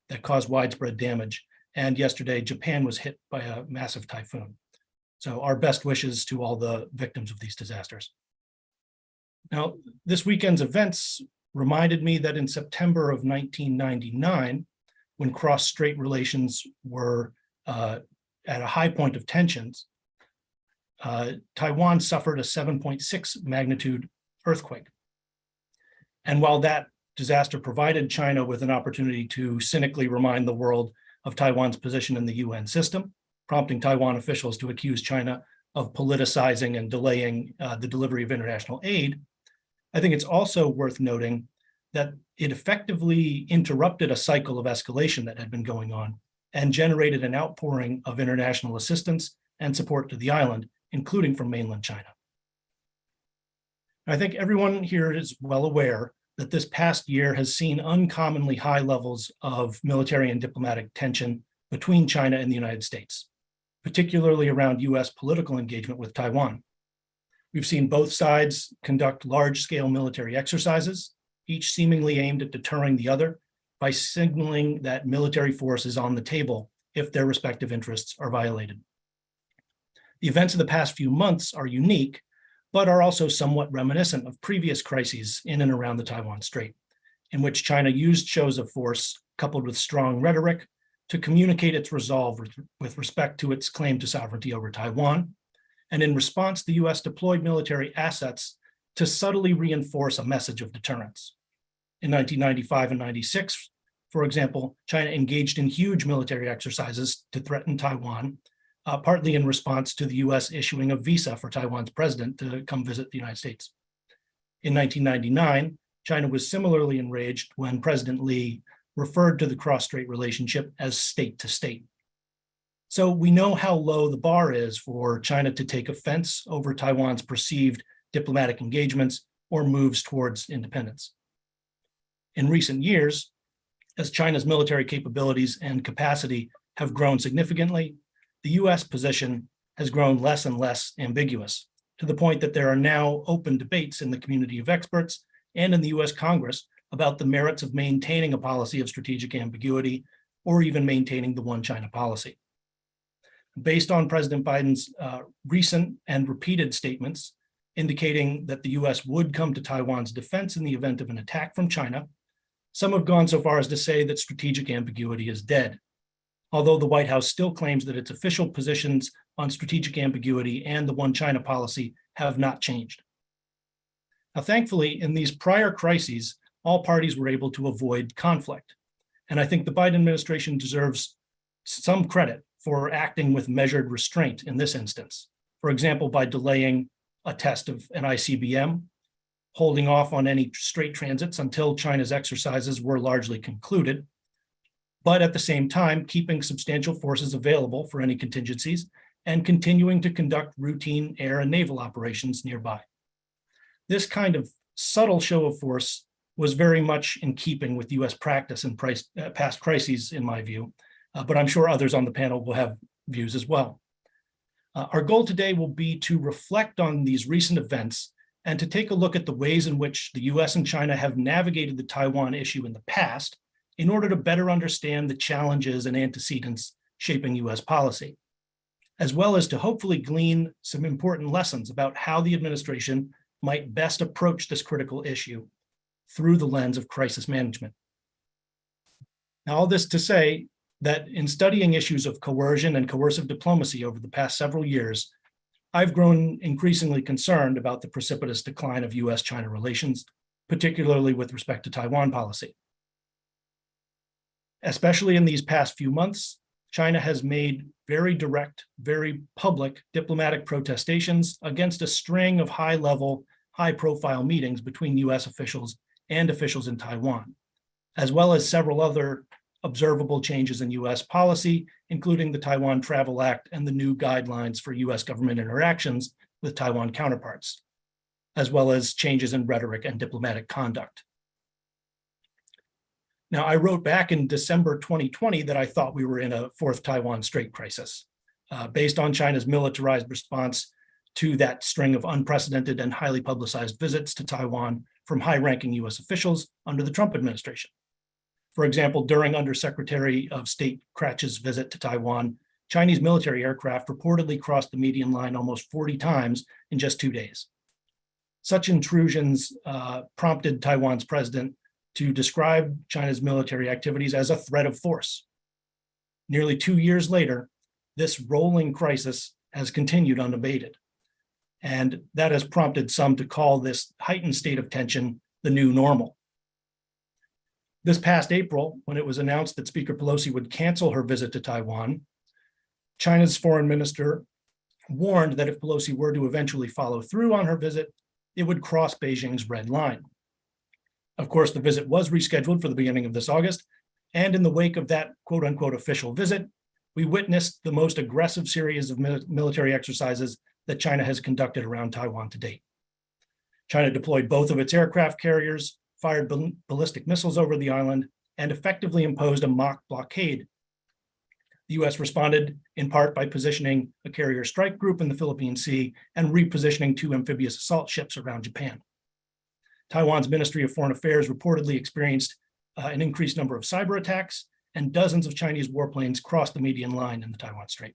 that caused widespread damage. And yesterday, Japan was hit by a massive typhoon. So our best wishes to all the victims of these disasters. Now, this weekend's events reminded me that in September of 1999, when cross-strait relations were at a high point of tensions, Taiwan suffered a 7.6 magnitude earthquake. And while that disaster provided China with an opportunity to cynically remind the world of Taiwan's position in the UN system, prompting Taiwan officials to accuse China of politicizing and delaying the delivery of international aid, I think it's also worth noting that it effectively interrupted a cycle of escalation that had been going on and generated an outpouring of international assistance and support to the island, including from mainland China. I think everyone here is well aware that this past year has seen uncommonly high levels of military and diplomatic tension between China and the United States, particularly around US political engagement with Taiwan. We've seen both sides conduct large-scale military exercises, each seemingly aimed at deterring the other by signaling that military force is on the table if their respective interests are violated. The events of the past few months are unique, but are also somewhat reminiscent of previous crises in and around the Taiwan Strait, in which China used shows of force coupled with strong rhetoric to communicate its resolve with respect to its claim to sovereignty over Taiwan. And in response, the US deployed military assets to subtly reinforce a message of deterrence. In 1995 and 96, for example, China engaged in huge military exercises to threaten Taiwan, partly in response to the US issuing a visa for Taiwan's president to come visit the United States. In 1999, China was similarly enraged when President Lee referred to the cross-strait relationship as state to state. So we know how low the bar is for China to take offense over Taiwan's perceived diplomatic engagements or moves towards independence. In recent years, as China's military capabilities and capacity have grown significantly, the US position has grown less and less ambiguous, to the point that there are now open debates in the community of experts and in the US Congress about the merits of maintaining a policy of strategic ambiguity or even maintaining the one China policy. Based on President Biden's recent and repeated statements indicating that the US would come to Taiwan's defense in the event of an attack from China, some have gone so far as to say that strategic ambiguity is dead, although the White House still claims that its official positions on strategic ambiguity and the one China policy have not changed. Now, thankfully, in these prior crises, all parties were able to avoid conflict. And I think the Biden administration deserves some credit for acting with measured restraint in this instance. For example, by delaying a test of an ICBM, holding off on any straight transits until China's exercises were largely concluded, but at the same time, keeping substantial forces available for any contingencies and continuing to conduct routine air and naval operations nearby. This kind of subtle show of force was very much in keeping with US practice in past crises, in my view, but I'm sure others on the panel will have views as well. Our goal today will be to reflect on these recent events and to take a look at the ways in which the US and China have navigated the Taiwan issue in the past in order to better understand the challenges and antecedents shaping US policy, as well as to hopefully glean some important lessons about how the administration might best approach this critical issue through the lens of crisis management. Now, all this to say that in studying issues of coercion and coercive diplomacy over the past several years, I've grown increasingly concerned about the precipitous decline of US-China relations, particularly with respect to Taiwan policy. Especially in these past few months, China has made very direct, very public diplomatic protestations against a string of high-level, high-profile meetings between US officials and officials in Taiwan, as well as several other observable changes in US policy, including the Taiwan Travel Act and the new guidelines for US government interactions with Taiwan counterparts, as well as changes in rhetoric and diplomatic conduct. Now, I wrote back in December 2020 that I thought we were in a fourth Taiwan Strait crisis, based on China's militarized response to that string of unprecedented and highly publicized visits to Taiwan from high-ranking US officials under the Trump administration. For example, during Undersecretary of State Kratch's visit to Taiwan, Chinese military aircraft reportedly crossed the median line almost 40 times in just 2 days. Such intrusions prompted Taiwan's president to describe China's military activities as a threat of force. Nearly 2 years later, this rolling crisis has continued unabated. And that has prompted some to call this heightened state of tension the new normal. This past April, when it was announced that Speaker Pelosi would cancel her visit to Taiwan, China's foreign minister warned that if Pelosi were to eventually follow through on her visit, it would cross Beijing's red line. Of course, the visit was rescheduled for the beginning of this August, and in the wake of that quote-unquote official visit, we witnessed the most aggressive series of military exercises that China has conducted around Taiwan to date. China deployed both of its aircraft carriers, fired ballistic missiles over the island, and effectively imposed a mock blockade. The US responded in part by positioning a carrier strike group in the Philippine Sea and repositioning 2 amphibious assault ships around Japan. Taiwan's Ministry of Foreign Affairs reportedly experienced an increased number of cyber attacks, and dozens of Chinese warplanes crossed the median line in the Taiwan Strait.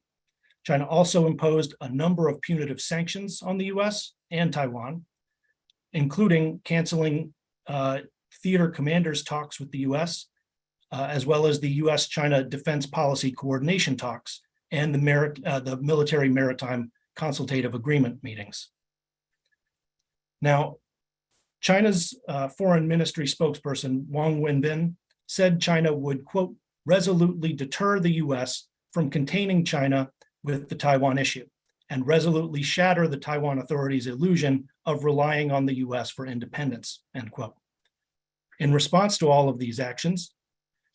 China also imposed a number of punitive sanctions on the US and Taiwan, including canceling theater commanders' talks with the US, as well as the US-China Defense Policy Coordination talks and the Military Maritime Consultative Agreement meetings. Now, China's Foreign Ministry spokesperson, Wang Wenbin, said China would, quote, resolutely deter the US from containing China with the Taiwan issue and resolutely shatter the Taiwan authorities' illusion of relying on the US for independence, end quote. In response to all of these actions,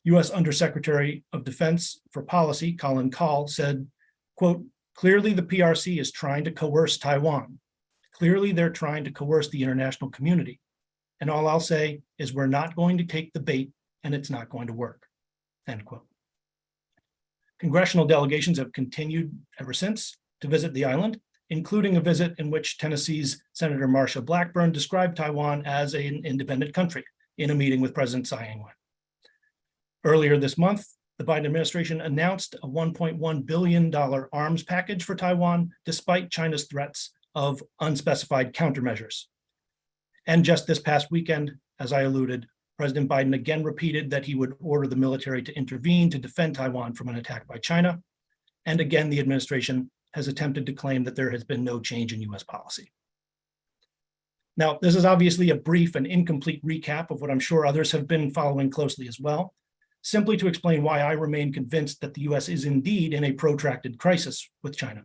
US Undersecretary of Defense for Policy, Colin Kahl, said, quote, clearly the PRC is trying to coerce Taiwan. Clearly they're trying to coerce the international community. And all I'll say is we're not going to take the bait and it's not going to work, end quote. Congressional delegations have continued ever since to visit the island, including a visit in which Tennessee's Senator Marsha Blackburn described Taiwan as an independent country in a meeting with President Tsai Ing-wen. Earlier this month, the Biden administration announced a $1.1 billion arms package for Taiwan, despite China's threats of unspecified countermeasures. And just this past weekend, as I alluded, President Biden again repeated that he would order the military to intervene to defend Taiwan from an attack by China. And again, the administration has attempted to claim that there has been no change in US policy. Now, this is obviously a brief and incomplete recap of what I'm sure others have been following closely as well, simply to explain why I remain convinced that the US is indeed in a protracted crisis with China.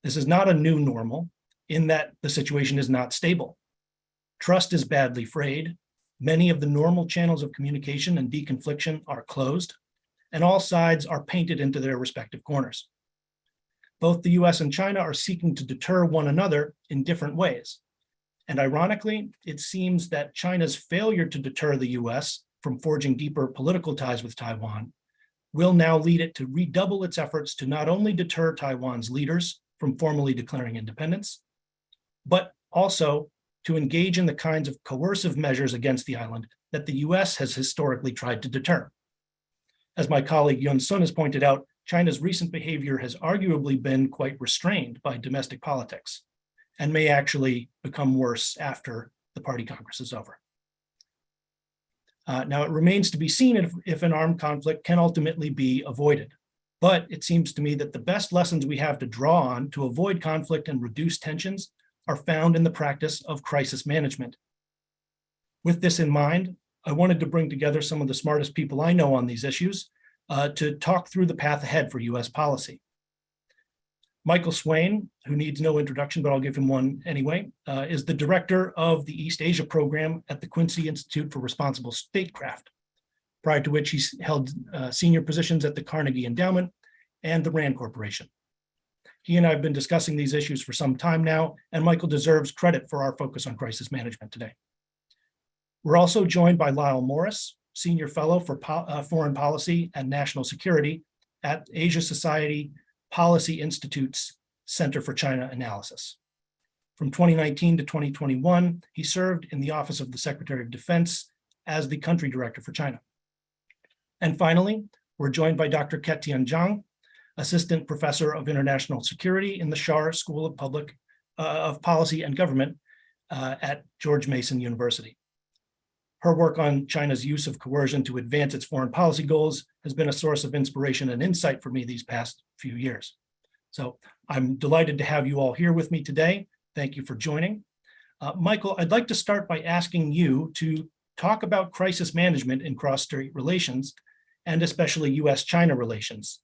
This is not a new normal in that the situation is not stable. Trust is badly frayed. Many of the normal channels of communication and deconfliction are closed, and all sides are painted into their respective corners. Both the US and China are seeking to deter one another in different ways. And ironically, it seems that China's failure to deter the US from forging deeper political ties with Taiwan will now lead it to redouble its efforts to not only deter Taiwan's leaders from formally declaring independence, but also to engage in the kinds of coercive measures against the island that the US has historically tried to deter. As my colleague Yun Sun has pointed out, China's recent behavior has arguably been quite restrained by domestic politics and may actually become worse after the Party Congress is over. Now, it remains to be seen if an armed conflict can ultimately be avoided. But it seems to me that the best lessons we have to draw on to avoid conflict and reduce tensions are found in the practice of crisis management. With this in mind, I wanted to bring together some of the smartest people I know on these issues to talk through the path ahead for US policy. Michael Swain, who needs no introduction, but I'll give him one anyway, is the director of the East Asia program at the Quincy Institute for Responsible Statecraft, prior to which he's held senior positions at the Carnegie Endowment and the Rand Corporation. He and I have been discussing these issues for some time now, and Michael deserves credit for our focus on crisis management today. We're also joined by Lyle Morris, Senior Fellow for Foreign Policy and National Security at Asia Society Policy Institute's Center for China Analysis. From 2019 to 2021, he served in the Office of the Secretary of Defense as the Country Director for China. And finally, we're joined by Dr. Ketian Zhang, Assistant Professor of International Security in the Schar School of Policy and Government at George Mason University. Her work on China's use of coercion to advance its foreign policy goals has been a source of inspiration and insight for me these past few years. So I'm delighted to have you all here with me today. Thank you for joining. Michael, I'd like to start by asking you to talk about crisis management in cross-strait relations, and especially US-China relations.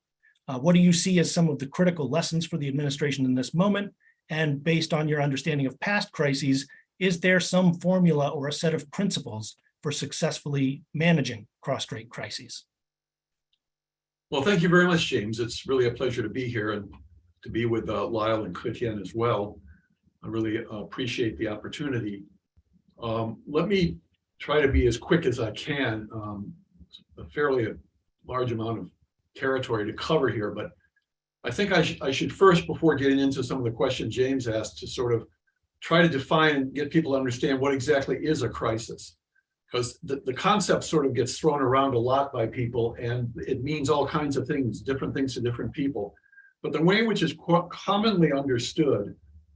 What do you see as some of the critical lessons for the administration in this moment? And based on your understanding of past crises, is there some formula or a set of principles for successfully managing cross-strait crises? Well, thank you very much, James. It's really a pleasure to be here and to be with Lyle and Coercion as well. I really appreciate the opportunity. Let me try to be as quick as I can. A fairly large amount of territory to cover here, but I think I should first, before getting into some of the questions James asked, to sort of try to define and get people to understand what exactly is a crisis. Because the concept sort of gets thrown around a lot by people, and it means all kinds of things, different things to different people. But the way in which is commonly understood,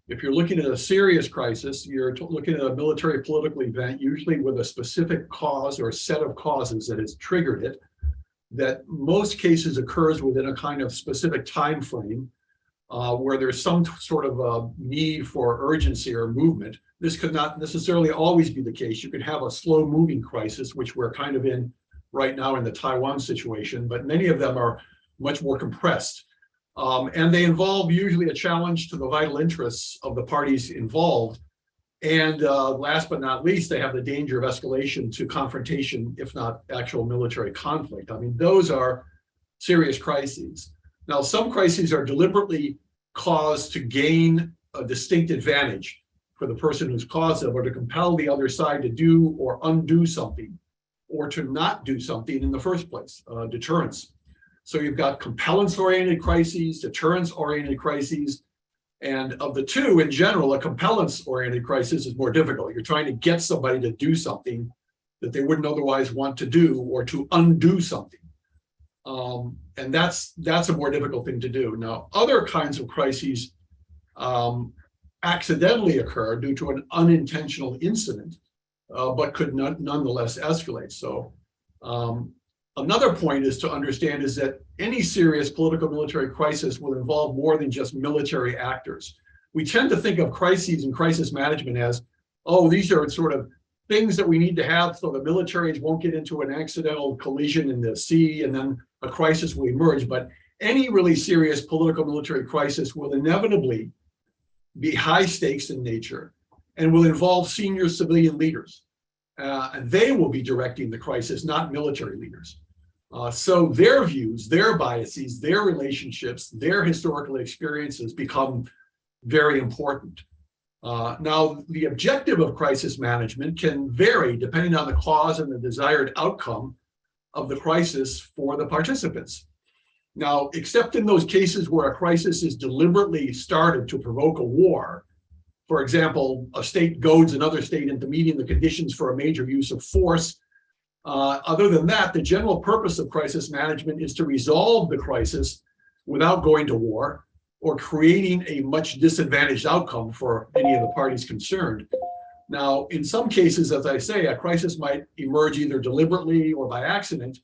if you're looking at a serious crisis, you're looking at a military political event, usually with a specific cause or a set of causes that has triggered it, that most cases occurs within a kind of specific time frame where there's some sort of need for urgency or movement. This could not necessarily always be the case. You could have a slow moving crisis, which we're kind of in right now in the Taiwan situation, but many of them are much more compressed. And they involve usually a challenge to the vital interests of the parties involved. And last but not least, they have the danger of escalation to confrontation, if not actual military conflict. I mean, those are serious crises. Now, some crises are deliberately caused to gain a distinct advantage for the person who's caused them, or to compel the other side to do or undo something, or to not do something in the first place, deterrence. So you've got compellence-oriented crises, deterrence-oriented crises, and of the two, in general, a compellence-oriented crisis is more difficult. You're trying to get somebody to do something that they wouldn't otherwise want to do, or to undo something. And that's a more difficult thing to do. Now, other kinds of crises accidentally occur due to an unintentional incident, but could nonetheless escalate. So another point is to understand is that any serious political military crisis will involve more than just military actors. We tend to think of crises and crisis management as, oh, these are sort of things that we need to have so the militaries won't get into an accidental collision in the sea and then a crisis will emerge. But any really serious political military crisis will inevitably be high stakes in nature and will involve senior civilian leaders. And they will be directing the crisis, not military leaders. So their views, their biases, their relationships, their historical experiences become very important. Now, the objective of crisis management can vary depending on the cause and the desired outcome of the crisis for the participants. Now, except in those cases where a crisis is deliberately started to provoke a war, for example, a state goads another state into meeting the conditions for a major use of force. Other than that, the general purpose of crisis management is to resolve the crisis without going to war or creating a much disadvantaged outcome for any of the parties concerned. Now, in some cases, as I say, a crisis might emerge either deliberately or by accident,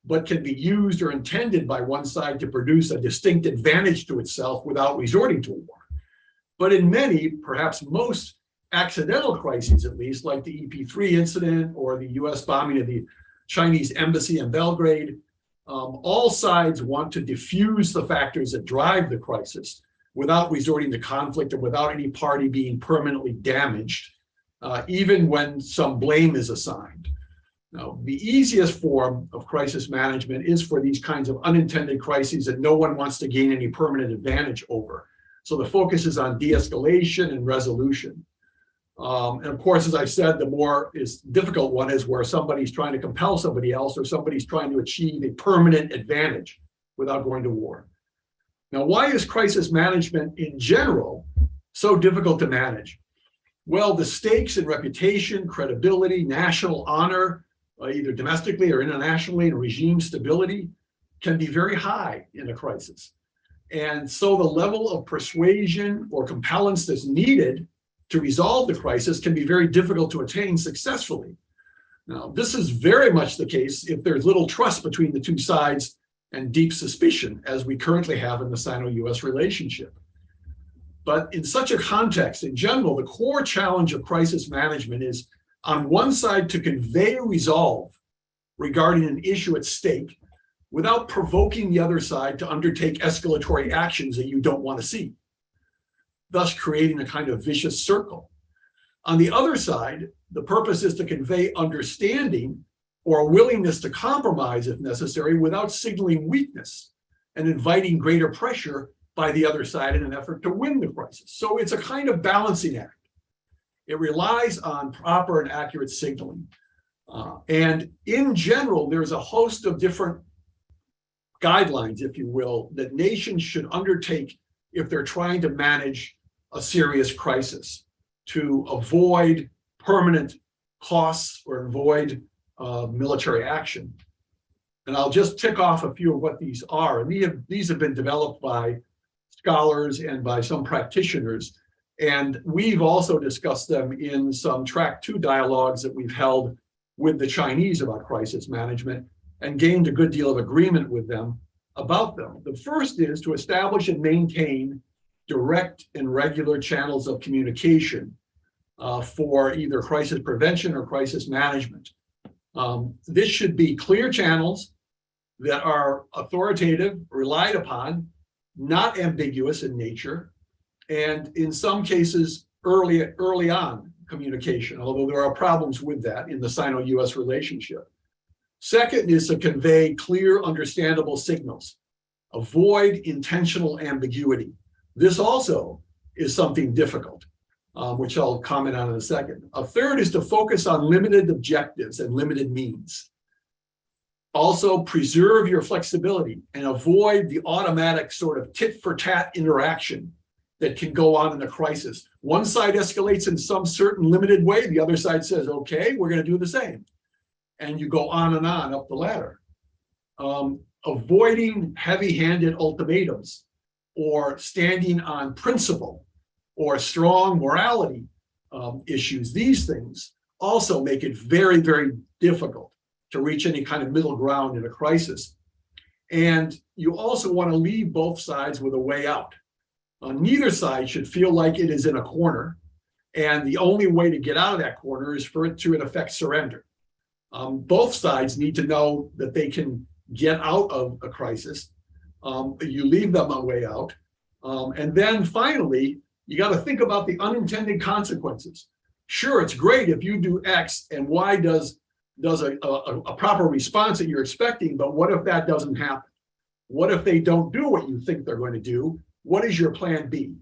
but can be used or intended by one side to produce a distinct advantage to itself without resorting to war. But in many, perhaps most accidental crises, at least, like the EP3 incident or the US bombing of the Chinese embassy in Belgrade, all sides want to diffuse the factors that drive the crisis without resorting to conflict or without any party being permanently damaged, even when some blame is assigned. Now, the easiest form of crisis management is for these kinds of unintended crises that no one wants to gain any permanent advantage over. So the focus is on de-escalation and resolution. And of course, as I said, the more difficult one is where somebody's trying to compel somebody else or somebody's trying to achieve a permanent advantage without going to war. Now, why is crisis management in general so difficult to manage? Well, the stakes in reputation, credibility, national honor, either domestically or internationally, and regime stability can be very high in a crisis. And so the level of persuasion or compellence that's needed to resolve the crisis can be very difficult to attain successfully. Now, this is very much the case if there's little trust between the two sides and deep suspicion, as we currently have in the Sino-US relationship. But in such a context, in general, the core challenge of crisis management is, on one side, to convey resolve regarding an issue at stake without provoking the other side to undertake escalatory actions that you don't want to see, thus creating a kind of vicious circle. On the other side, the purpose is to convey understanding or a willingness to compromise if necessary without signaling weakness and inviting greater pressure by the other side in an effort to win the crisis. So it's a kind of balancing act. It relies on proper and accurate signaling. And in general, there's a host of different guidelines, if you will, that nations should undertake if they're trying to manage a serious crisis to avoid permanent costs or avoid military action. And I'll just tick off a few of what these are. And these have been developed by scholars and by some practitioners. And we've also discussed them in some track 2 dialogues that we've held with the Chinese about crisis management and gained a good deal of agreement with them about them. The first is to establish and maintain direct and regular channels of communication for either crisis prevention or crisis management. This should be clear channels that are authoritative, relied upon, not ambiguous in nature, and in some cases early on communication, although there are problems with that in the Sino-US relationship. Second is to convey clear, understandable signals. Avoid intentional ambiguity. This also is something difficult, which I'll comment on in a second. A third is to focus on limited objectives and limited means. Also, preserve your flexibility and avoid the automatic sort of tit-for-tat interaction that can go on in a crisis. One side escalates in some certain limited way, the other side says, okay, we're going to do the same. And you go on and on up the ladder. Avoiding heavy-handed ultimatums or standing on principle or strong morality issues. These things also make it very, very difficult to reach any kind of middle ground in a crisis. And you also want to leave both sides with a way out. Neither side should feel like it is in a corner, and the only way to get out of that corner is for it to, in effect, surrender. Both sides need to know that they can get out of a crisis. You leave them a way out. And then finally, you got to think about the unintended consequences. Sure, it's great if you do X and Y does a proper response that you're expecting, but what if that doesn't happen? What if they don't do what you think they're going to do? What is your plan B?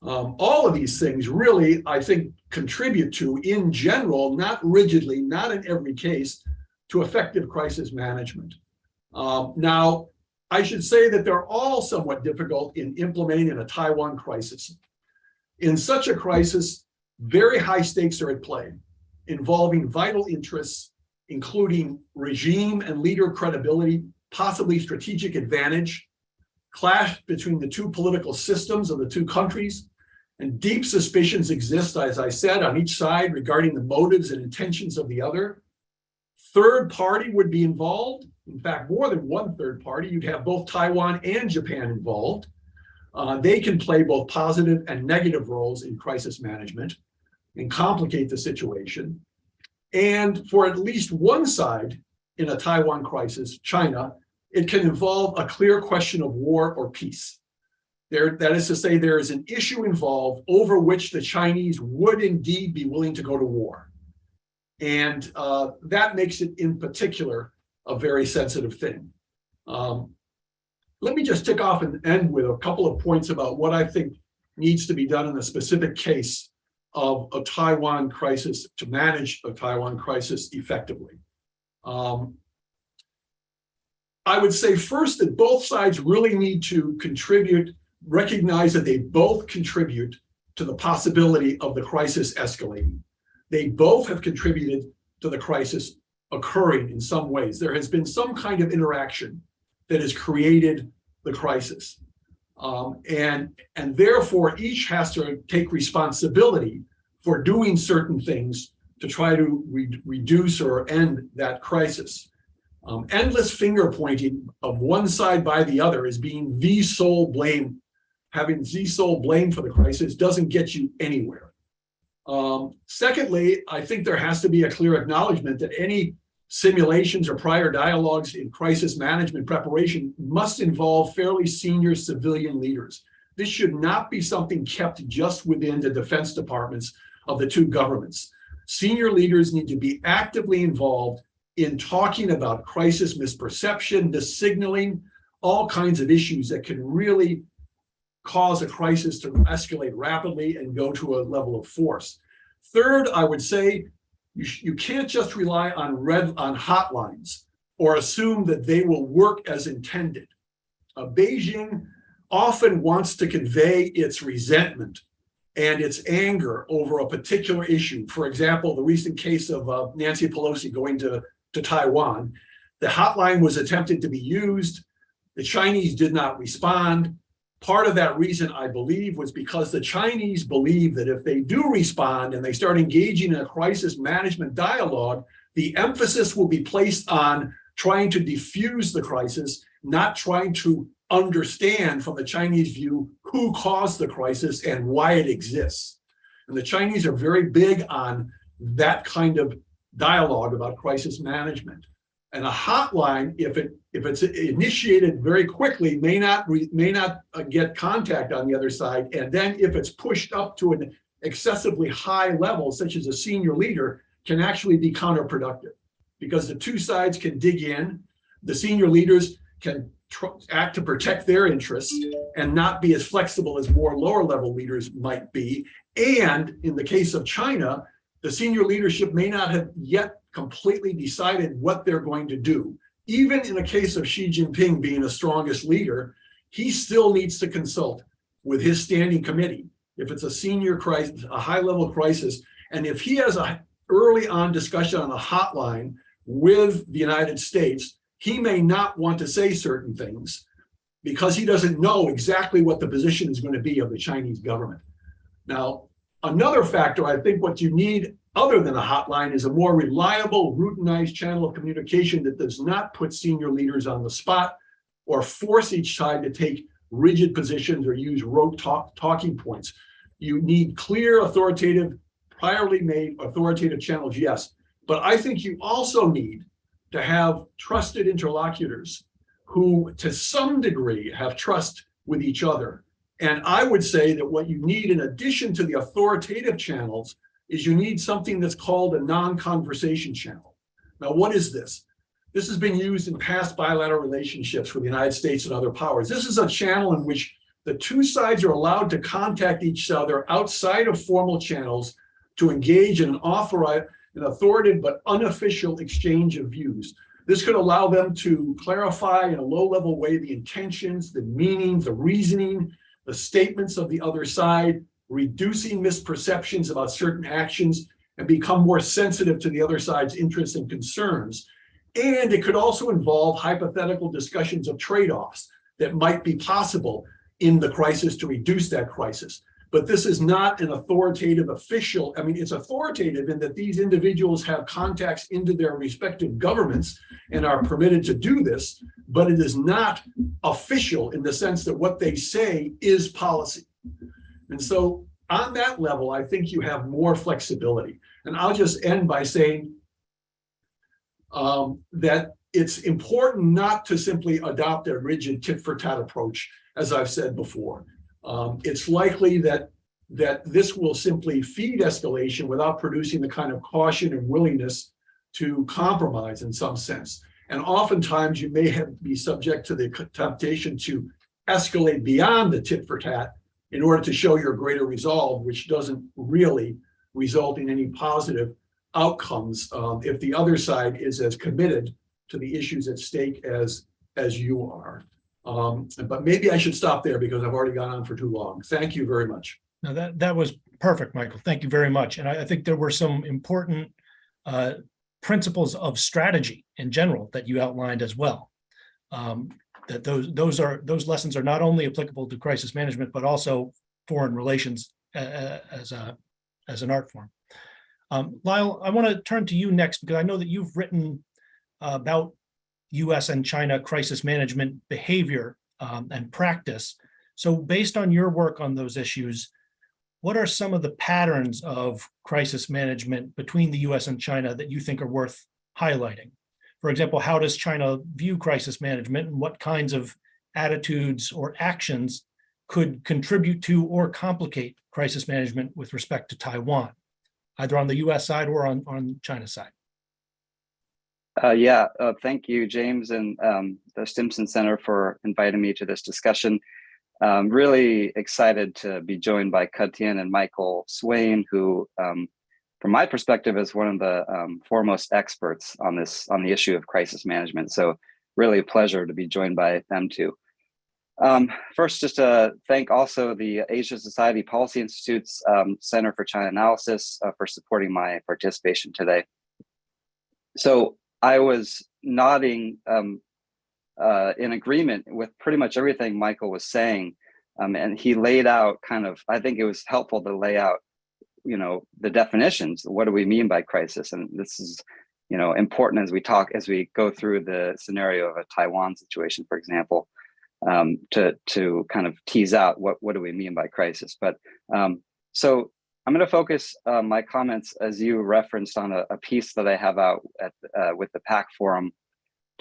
All of these things really, I think, contribute to, in general, not rigidly, not in every case, to effective crisis management. Now, I should say that they're all somewhat difficult in implementing in a Taiwan crisis. In such a crisis, very high stakes are at play, involving vital interests, including regime and leader credibility, possibly strategic advantage, clash between the two political systems of the two countries, and deep suspicions exist, as I said, on each side regarding the motives and intentions of the other. Third party would be involved. In fact, more than one third party. You'd have both Taiwan and Japan involved. They can play both positive and negative roles in crisis management and complicate the situation. And for at least one side in a Taiwan crisis, China, it can involve a clear question of war or peace. That is to say, there is an issue involved over which the Chinese would indeed be willing to go to war. And that makes it, in particular, a very sensitive thing. Let me just tick off and end with a couple of points about what I think needs to be done in a specific case of a Taiwan crisis, to manage a Taiwan crisis effectively. I would say first that both sides really need to recognize that they both contribute to the possibility of the crisis escalating. They both have contributed to the crisis occurring in some ways. There has been some kind of interaction that has created the crisis. And therefore, each has to take responsibility for doing certain things to try to reduce or end that crisis. Endless finger pointing of one side by the other as being the sole blame, having the sole blame for the crisis doesn't get you anywhere. Secondly, I think there has to be a clear acknowledgement that any simulations or prior dialogues in crisis management preparation must involve fairly senior civilian leaders. This should not be something kept just within the defense departments of the two governments. Senior leaders need to be actively involved in talking about crisis misperception, missignaling, all kinds of issues that can really cause a crisis to escalate rapidly and go to a level of force. Third, I would say you can't just rely on hotlines or assume that they will work as intended. Beijing often wants to convey its resentment and its anger over a particular issue. For example, the recent case of Nancy Pelosi going to Taiwan. The hotline was attempted to be used. The Chinese did not respond. Part of that reason, I believe, was because the Chinese believe that if they do respond and they start engaging in a crisis management dialogue, the emphasis will be placed on trying to defuse the crisis, not trying to understand from the Chinese view who caused the crisis and why it exists. And the Chinese are very big on that kind of dialogue about crisis management. And a hotline, if it's initiated very quickly, may not get contact on the other side. And then if it's pushed up to an excessively high level, such as a senior leader, can actually be counterproductive because the two sides can dig in. The senior leaders can act to protect their interests and not be as flexible as more lower level leaders might be. And in the case of China, the senior leadership may not have yet completely decided what they're going to do. Even in the case of Xi Jinping being the strongest leader, he still needs to consult with his standing committee. If it's a senior crisis, a high-level crisis, and if he has an early on discussion on a hotline with the United States, he may not want to say certain things because he doesn't know exactly what the position is going to be of the Chinese government. Now, another factor, I think what you need other than a hotline is a more reliable, routinized channel of communication that does not put senior leaders on the spot or force each side to take rigid positions or use rote talking points. You need clear, authoritative, priorly made authoritative channels, yes. But I think you also need to have trusted interlocutors who, to some degree, have trust with each other. And I would say that what you need in addition to the authoritative channels is you need something that's called a non-conversation channel. Now, what is this? This has been used in past bilateral relationships with the United States and other powers. This is a channel in which the two sides are allowed to contact each other outside of formal channels to engage in an authoritative but unofficial exchange of views. This could allow them to clarify in a low-level way the intentions, the meaning, the reasoning, the statements of the other side, reducing misperceptions about certain actions, and become more sensitive to the other side's interests and concerns. And it could also involve hypothetical discussions of trade-offs that might be possible in the crisis to reduce that crisis. But this is not an authoritative official. I mean, it's authoritative in that these individuals have contacts into their respective governments and are permitted to do this, but it is not official in the sense that what they say is policy. And so on that level, I think you have more flexibility. And I'll just end by saying that it's important not to simply adopt a rigid tit-for-tat approach, as I've said before. It's likely that this will simply feed escalation without producing the kind of caution and willingness to compromise in some sense. And oftentimes you may be subject to the temptation to escalate beyond the tit-for-tat in order to show your greater resolve, which doesn't really result in any positive outcomes if the other side is as committed to the issues at stake as you are. But maybe I should stop there because I've already gone on for too long. Thank you very much. No, that was perfect, Michael. Thank you very much. And I think there were some important principles of strategy in general that you outlined as well. That those lessons are not only applicable to crisis management, but also foreign relations as an art form. Lyle, I want to turn to you next because I know that you've written about U.S. and China crisis management behavior and practice. So based on your work on those issues, what are some of the patterns of crisis management between the U.S. and China that you think are worth highlighting? For example, how does China view crisis management, and what kinds of attitudes or actions could contribute to or complicate crisis management with respect to Taiwan, either on the U.S. side or on China's side? Thank you, James, and the Stimson Center for inviting me to this discussion. Really excited to be joined by Ka-Tien and Michael Swain, who, from my perspective, is one of the foremost experts on the issue of crisis management. So really a pleasure to be joined by them too. First, just to thank also the Asia Society Policy Institute's Center for China Analysis for supporting my participation today. So I was nodding in agreement with pretty much everything Michael was saying. And he laid out I think it was helpful to lay out, the definitions. What do we mean by crisis? And this is, important as we go through the scenario of a Taiwan situation, for example, to kind of tease out what do we mean by crisis. But so I'm going to focus my comments, as you referenced, on a piece that I have out with the PAC Forum,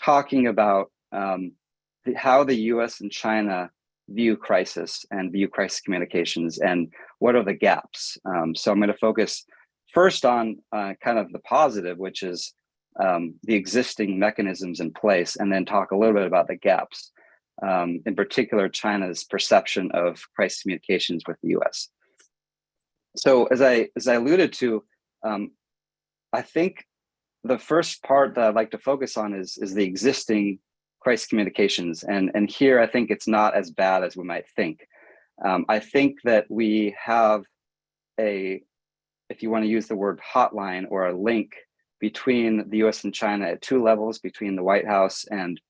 talking about how the U.S. and China view crisis and view crisis communications, and what are the gaps. So I'm going to focus first on kind of the positive, which is the existing mechanisms in place, and then talk a little bit about the gaps, in particular China's perception of crisis communications with the U.S. So as I alluded to, I think the first part that I'd like to focus on is the existing crisis communications. And here, I think it's not as bad as we might think. I think that we have if you want to use the word hotline, or a link between the US and China at two levels, between the White House and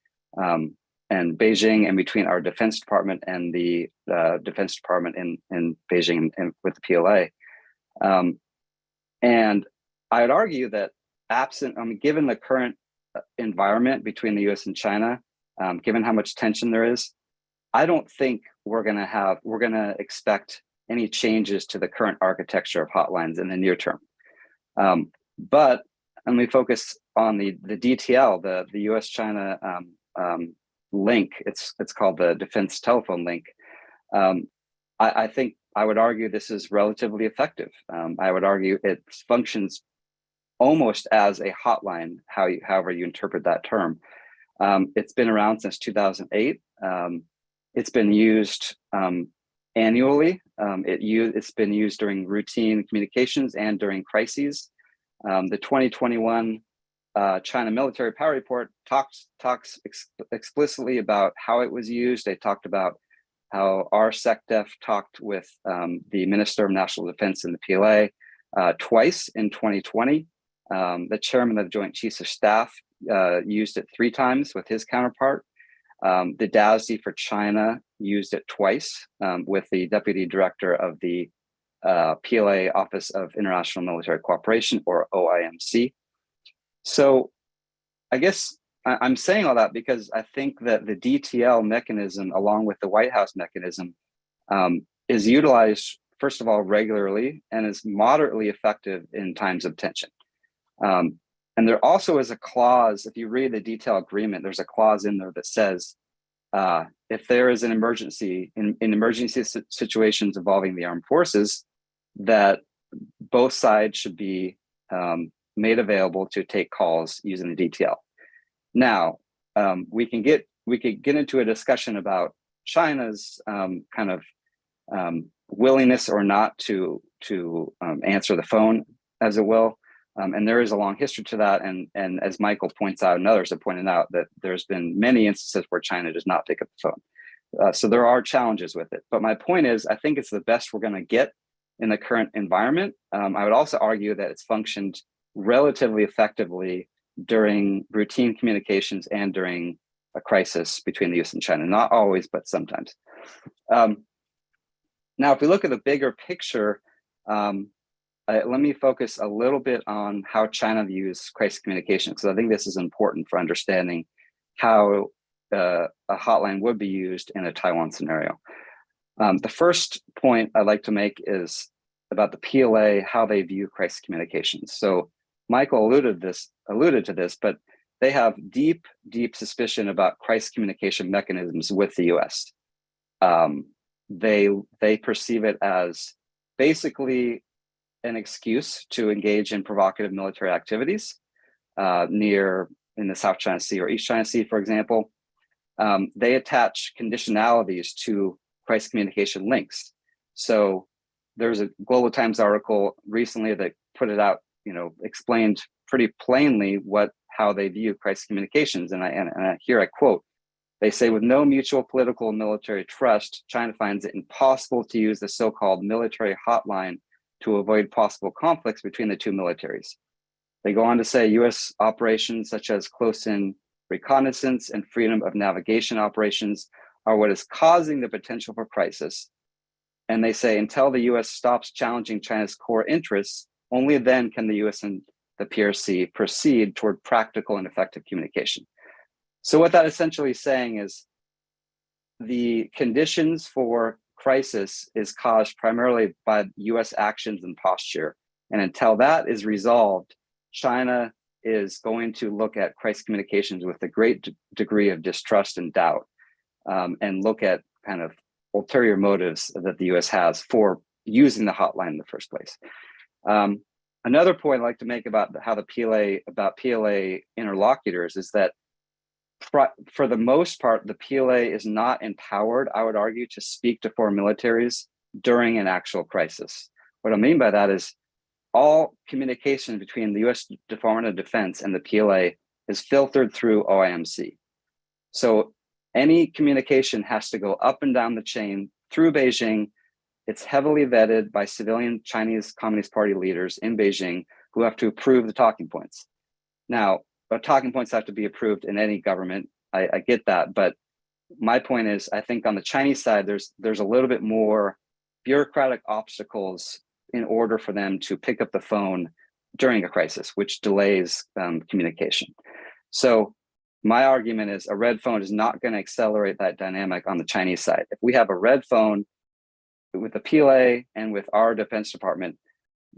Beijing, and between our Defense Department and the Defense Department in Beijing and with the PLA. And I would argue that given the current environment between the US and China, given how much tension there is, I don't think we're going to expect any changes to the current architecture of hotlines in the near term. But when we focus on the DTL, the US-China link, it's called the Defense Telephone Link. I think I would argue this is relatively effective. I would argue it functions almost as a hotline, however you interpret that term. It's been around since 2008. It's been used annually. It's been used during routine communications and during crises. The 2021 China Military Power Report talks explicitly about how it was used. They talked about how our SecDef talked with the Minister of National Defense in the PLA twice in 2020. The chairman of the Joint Chiefs of Staff used it 3 times with his counterpart. The DASD for China used it twice with the deputy director of the PLA Office of International Military Cooperation, or OIMC. So I guess I'm saying all that because I think that the DTL mechanism, along with the White House mechanism, is utilized, first of all, regularly, and is moderately effective in times of tension. And there also is a clause, if you read the detail agreement, there's a clause in there that says, if there is an emergency, in emergency situations involving the armed forces, that both sides should be made available to take calls using the DTL. Now, we could get into a discussion about China's kind of willingness or not to answer the phone, as it will. And there is a long history to that. And as Michael points out, and others have pointed out, that there's been many instances where China does not pick up the phone. So there are challenges with it. But my point is, I think it's the best we're going to get in the current environment. I would also argue that it's functioned relatively effectively during routine communications and during a crisis between the US and China. Not always, but sometimes. Now, if we look at the bigger picture, let me focus a little bit on how China views crisis communication, because I think this is important for understanding how a hotline would be used in a Taiwan scenario. The first point I'd like to make is about the PLA, how they view crisis communications. So Michael alluded to this, but they have deep suspicion about crisis communication mechanisms with the US. They perceive it as basically an excuse to engage in provocative military activities in the South China Sea or East China Sea, for example. They attach conditionalities to crisis communication links. So there's a Global Times article recently that put it out, explained pretty plainly how they view crisis communications. And here I quote, they say, with no mutual political and military trust, China finds it impossible to use the so-called military hotline to avoid possible conflicts between the two militaries. They go on to say US operations such as close-in reconnaissance and freedom of navigation operations are what is causing the potential for crisis. And they say until the US stops challenging China's core interests, only then can the US and the PRC proceed toward practical and effective communication. So what that essentially is saying is the conditions for crisis is caused primarily by US actions and posture. And until that is resolved, China is going to look at crisis communications with a great degree of distrust and doubt, and look at kind of ulterior motives that the US has for using the hotline in the first place. Another point I'd like to make about how the PLA interlocutors is that for the most part, the PLA is not empowered, I would argue, to speak to foreign militaries during an actual crisis. What I mean by that is all communication between the US Department of Defense and the PLA is filtered through OIMC. So any communication has to go up and down the chain through Beijing. It's heavily vetted by civilian Chinese Communist Party leaders in Beijing who have to approve the talking points. Now, but talking points have to be approved in any government. I get that, but my point is, I think on the Chinese side, there's a little bit more bureaucratic obstacles in order for them to pick up the phone during a crisis, which delays communication. So my argument is a red phone is not going to accelerate that dynamic on the Chinese side. If we have a red phone with the PLA and with our Defense Department,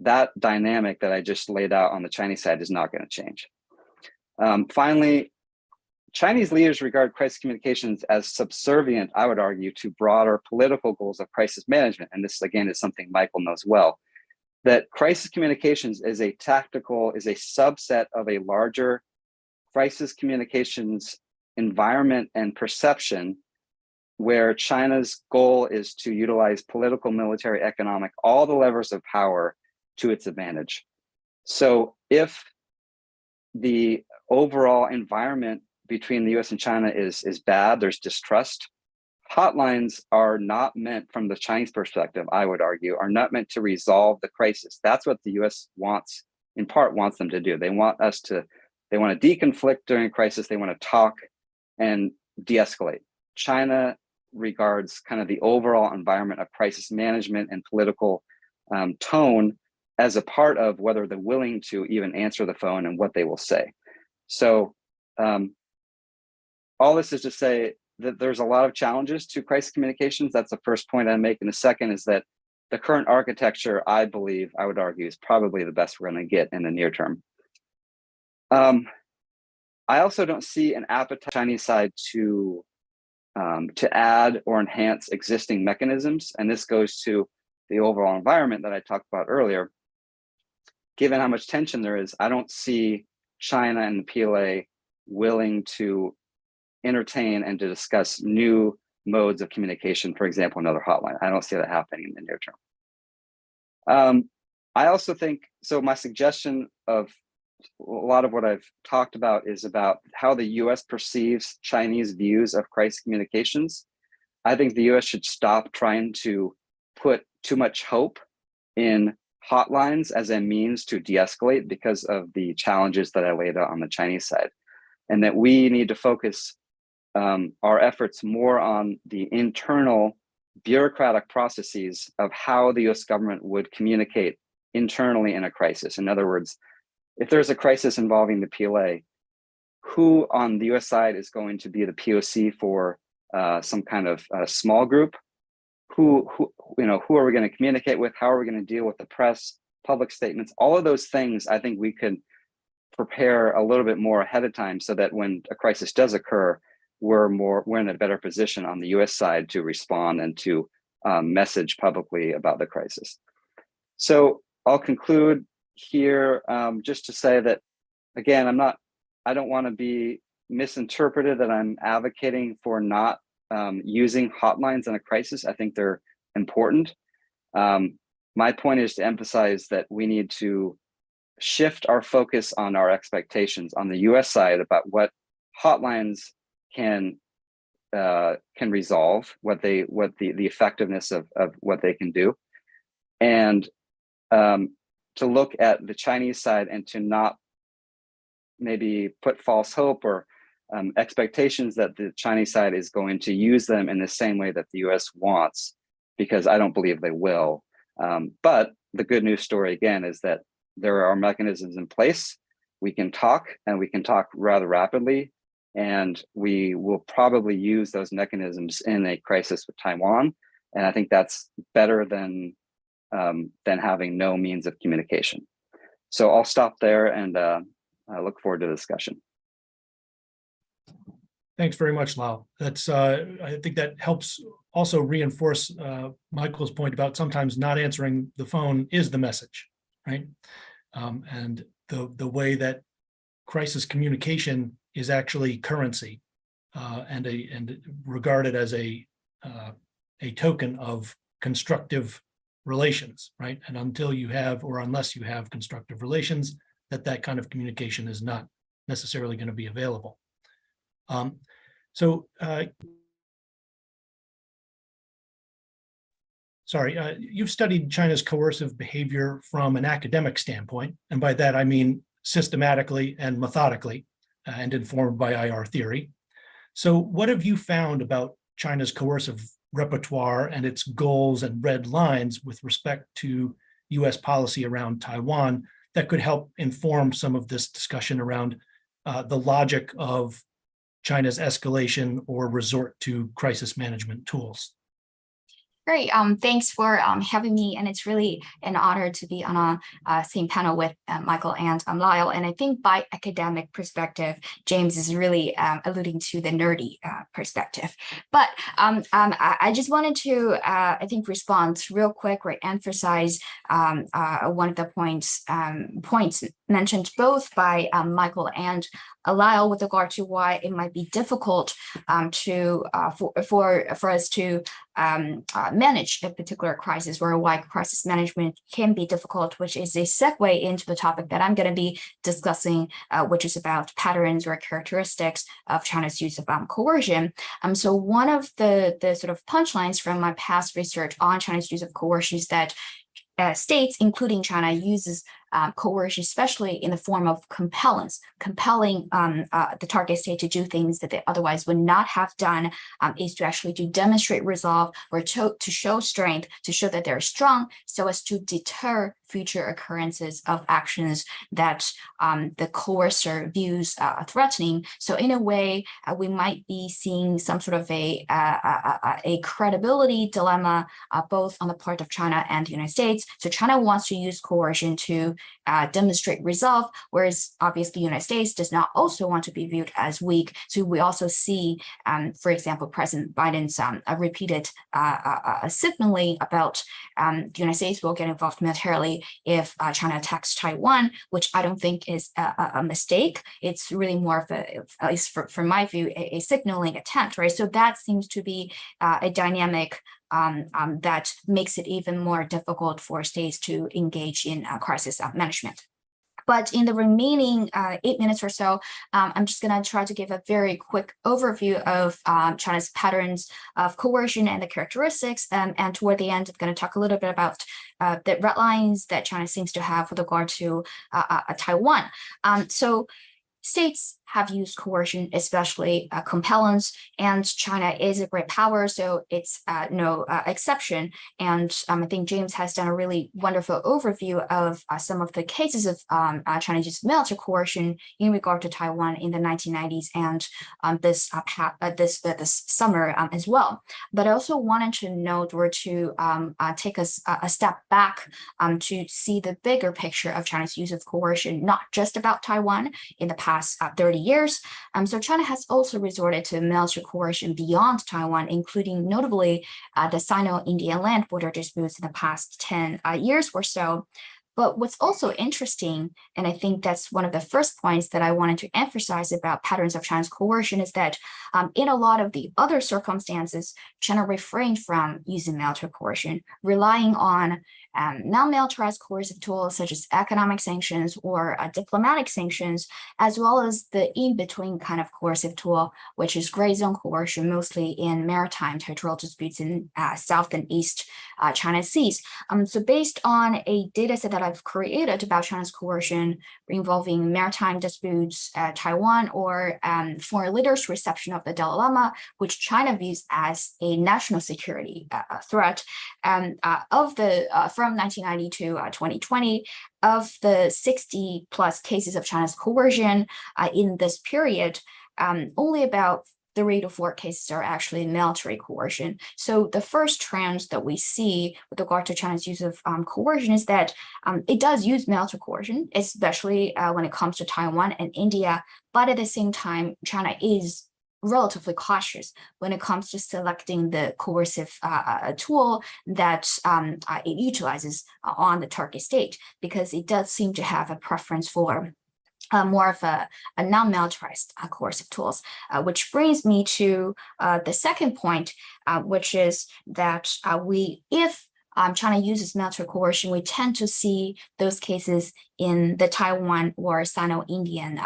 that dynamic that I just laid out on the Chinese side is not going to change. Finally, Chinese leaders regard crisis communications as subservient, I would argue, to broader political goals of crisis management. And this, again, is something Michael knows well, that crisis communications is a subset of a larger crisis communications environment and perception where China's goal is to utilize political, military, economic, all the levers of power to its advantage. So if the overall environment between the US and China is bad, there's distrust, hotlines are not meant, from the Chinese perspective, I would argue, are not meant to resolve the crisis. That's what the US wants them to do. They want to deconflict during a crisis. They want to talk and de-escalate. China regards kind of the overall environment of crisis management and political tone as a part of whether they're willing to even answer the phone and what they will say. So all this is to say that there's a lot of challenges to crisis communications. That's the first point I make. And the second is that the current architecture, I would argue, is probably the best we're going to get in the near term. I also don't see an appetite on the Chinese side to add or enhance existing mechanisms. And this goes to the overall environment that I talked about earlier. Given how much tension there is, I don't see China and the PLA willing to entertain and to discuss new modes of communication, for example, another hotline. I don't see that happening in the near term. I also think, so my suggestion of a lot of what I've talked about is about how the US perceives Chinese views of crisis communications. I think the US should stop trying to put too much hope in hotlines as a means to de-escalate because of the challenges that I laid out on the Chinese side, and that we need to focus our efforts more on the internal bureaucratic processes of how the US government would communicate internally in a crisis. In other words, if there's a crisis involving the PLA, who on the US side is going to be the POC for some kind of small group? Who are we going to communicate with? How are we going to deal with the press, public statements? All of those things, I think we could prepare a little bit more ahead of time so that when a crisis does occur, we're in a better position on the US side to respond and to message publicly about the crisis. So I'll conclude here just to say that, again, I don't want to be misinterpreted that I'm advocating for not using hotlines in a crisis. I think they're important. My point is to emphasize that we need to shift our focus on our expectations on the US side about what hotlines can resolve, what the effectiveness of what they can do, and to look at the Chinese side and to not maybe put false hope or expectations that the Chinese side is going to use them in the same way that the US wants, because I don't believe they will. But the good news story again is that there are mechanisms in place. We can talk, and we can talk rather rapidly, and we will probably use those mechanisms in a crisis with Taiwan. And I think that's better than having no means of communication. So I'll stop there, and I look forward to the discussion. Thanks very much, Lau. That's I think that helps also reinforce Michael's point about sometimes not answering the phone is the message, right? And the way that crisis communication is actually currency and regarded as a token of constructive relations, right? And until you have, or unless you have constructive relations, that kind of communication is not necessarily going to be available. You've studied China's coercive behavior from an academic standpoint, and by that I mean systematically and methodically, and informed by IR theory. So what have you found about China's coercive repertoire and its goals and red lines with respect to US policy around Taiwan that could help inform some of this discussion around the logic of China's escalation or resort to crisis management tools? Great. Thanks for having me. And it's really an honor to be on a same panel with Michael and Lyle. And I think by academic perspective, James is really alluding to the nerdy perspective. But I just wanted to, I think, respond real quick or emphasize one of the points mentioned both by Michael and Lyle with regard to why it might be difficult for us to manage a particular crisis, or why crisis management can be difficult, which is a segue into the topic that I'm going to be discussing, which is about patterns or characteristics of China's use of coercion. So one of the sort of punchlines from my past research on China's use of coercion is that states, including China, uses coercion, especially in the form of compelling the target state to do things that they otherwise would not have done, is to actually to demonstrate resolve or to show strength, to show that they're strong, so as to deter future occurrences of actions that the coercer views threatening. So in a way, we might be seeing some sort of a credibility dilemma, both on the part of China and the United States. So China wants to use coercion to demonstrate resolve, whereas obviously the United States does not also want to be viewed as weak. So we also see, for example, President Biden's repeated signaling about the United States will get involved militarily if China attacks Taiwan, which I don't think is a mistake. It's really more of a, at least from my view, a signaling attempt, right? So that seems to be a dynamic that makes it even more difficult for states to engage in crisis management. But in the remaining 8 minutes or so, I'm just going to try to give a very quick overview of China's patterns of coercion and the characteristics. And toward the end, I'm going to talk a little bit about the red lines that China seems to have with regard to Taiwan. So states have used coercion, especially compellence, and China is a great power, so it's no exception. And I think James has done a really wonderful overview of some of the cases of Chinese use of military coercion in regard to Taiwan in the 1990s and this summer as well. But I also wanted to note or to take us a step back to see the bigger picture of China's use of coercion, not just about Taiwan in the past 30 years. So China has also resorted to military coercion beyond Taiwan, including notably the Sino-Indian land border disputes in the past 10 years or so. But what's also interesting, and I think that's one of the first points that I wanted to emphasize about patterns of China's coercion, is that in a lot of the other circumstances, China refrained from using military coercion, relying on non-militarized coercive tools such as economic sanctions or diplomatic sanctions, as well as the in-between kind of coercive tool, which is gray zone coercion, mostly in maritime territorial disputes in South and East China Seas. So based on a data set that I've created about China's coercion involving maritime disputes, Taiwan, or foreign leaders' reception of the Dalai Lama, which China views as a national security threat, from 1990 to 2020, of the 60 plus cases of China's coercion in this period, only about 3 to 4 cases are actually military coercion. So the first trend that we see with regard to China's use of coercion is that it does use military coercion, especially when it comes to Taiwan and India. But at the same time, China is relatively cautious when it comes to selecting the coercive tool that it utilizes on the target state, because it does seem to have a preference for more of a non-militarized coercive tools, which brings me to the second point, which is that if China uses military coercion, we tend to see those cases in the Taiwan or Sino-Indian